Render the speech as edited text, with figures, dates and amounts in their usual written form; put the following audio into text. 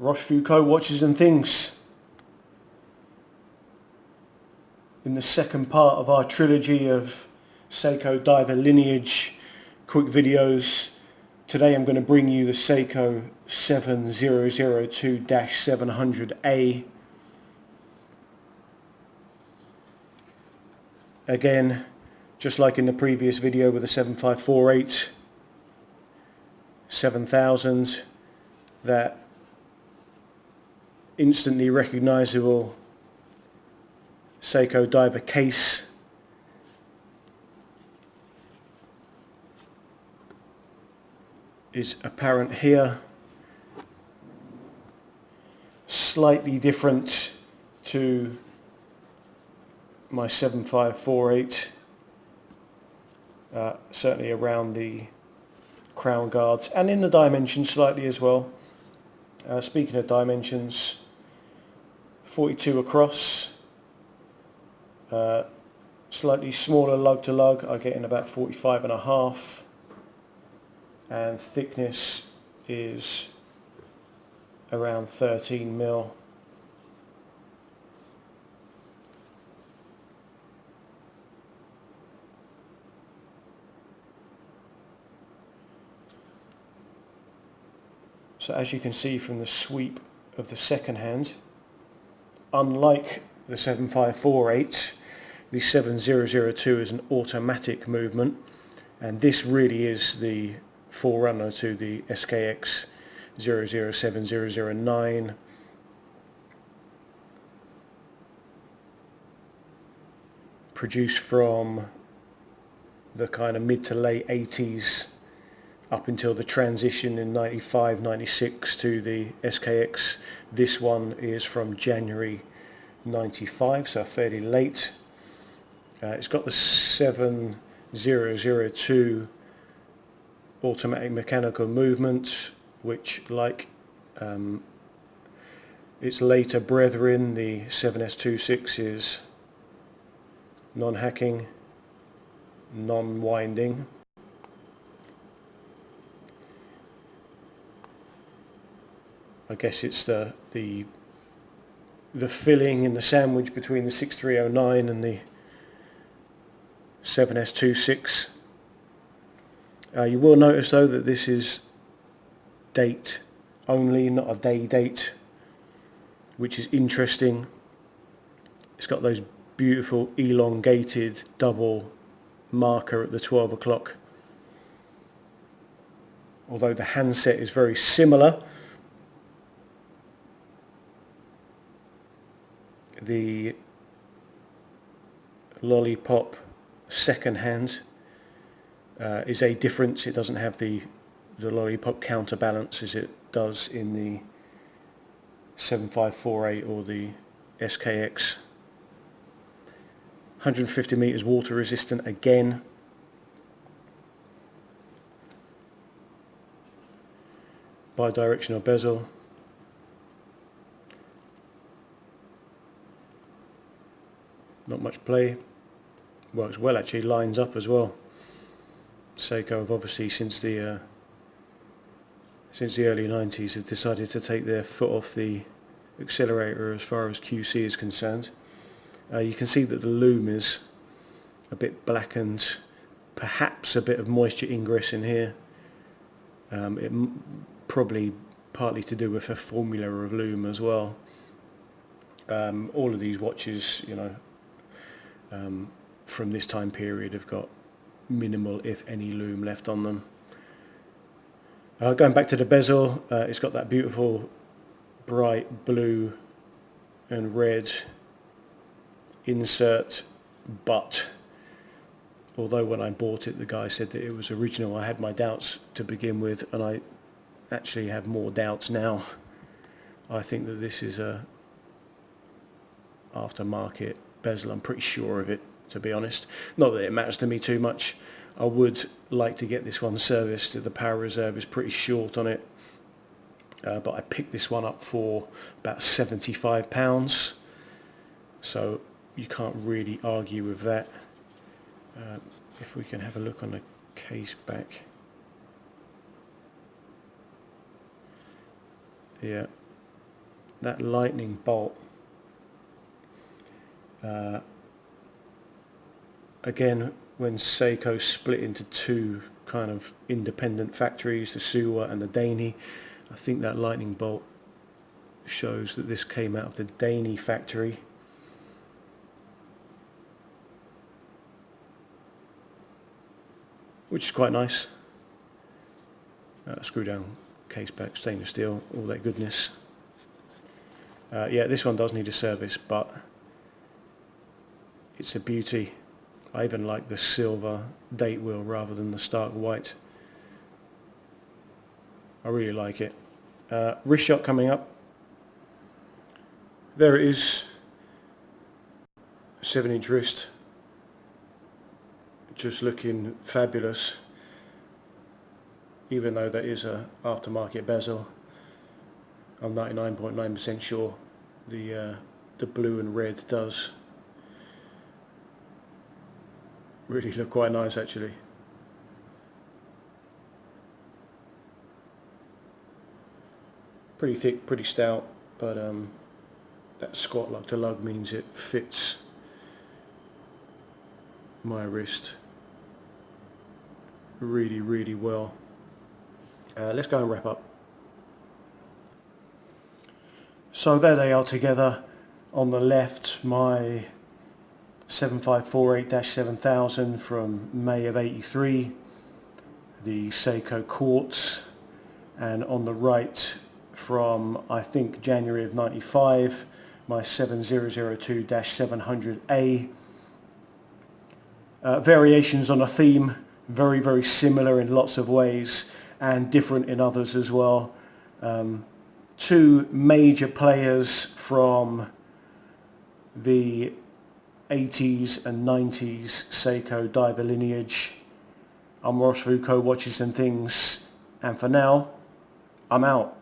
Roshfooco watches and things. In the second part of our trilogy of Seiko diver lineage quick videos, today I'm going to bring you the Seiko 7002-700A. Again, just like in the previous video with the 7548, 7000, that instantly recognizable Seiko diver case. Is apparent here. Slightly different to my 7548, certainly around the crown guards and in the dimensions slightly as well. Speaking of dimensions, 42 across, slightly smaller lug to lug, I get in about 45.5, and thickness is around 13 mil. So as you can see from the sweep of the second hand, unlike the 7548, the 7002 is an automatic movement, and this really is the Forerunner to the SKX 007009. Produced from the kind of mid to late 80s up until the transition in 95, 96 to the SKX. This one is from January 95, so fairly late. It's got the 7002 automatic mechanical movement, which, like its later brethren, the 7S26, is non-hacking, non-winding. I guess it's the filling in the sandwich between the 6309 and the 7S26. You will notice though that this is date only, not a day date, which is interesting. It's got those beautiful elongated double marker at the 12 o'clock. Although the handset is very similar, the Lollipop second hand is a difference. It doesn't have the Lollipop counterbalance as it does in the 7548 or the SKX. 150 meters water resistant again. Bi-directional bezel. Not much play. Works well actually, lines up as well. Seiko have obviously since the early 90s have decided to take their foot off the accelerator as far as QC is concerned. You can see that the loom is a bit blackened, perhaps a bit of moisture ingress in here. It probably partly to do with a formula of loom as well. All of these watches, you know, from this time period have got minimal, if any, loom left on them. Going back to the bezel, it's got that beautiful bright blue and red insert, but although when I bought it the guy said that it was original, I had my doubts to begin with, and I actually have more doubts now. I think that this is a aftermarket bezel. I'm pretty sure of it, to be honest. Not that it matters to me too much. I would like to get this one serviced. The power reserve is pretty short on it, but I picked this one up for about £75, so you can't really argue with that. If we can have a look on the case back. Yeah, that lightning bolt. Again, when Seiko split into two kind of independent factories, the Suwa and the Daini, I think that lightning bolt shows that this came out of the Daini factory. Which is quite nice. Screw down case back, stainless steel, all that goodness. Yeah, this one does need a service, but it's a beauty. I even like the silver date wheel rather than the stark white. I really like it. Wrist shot coming up. There it is. 7-inch wrist. Just looking fabulous. Even though that is a aftermarket bezel, I'm 99.9% sure the blue and red does really look quite nice actually. Pretty thick, pretty stout, but that squat lug to lug means it fits my wrist really, really well. Let's go and wrap up. So there they are together. On the left, my 7548-7000 from May of '83, the Seiko Quartz, and on the right from I think January of '95, my 7002-700A. Variations on a theme, very, very similar in lots of ways and different in others as well. Two major players from the 80s and 90s Seiko diver lineage. I'm roshfooco, watches and things, and for now, I'm out.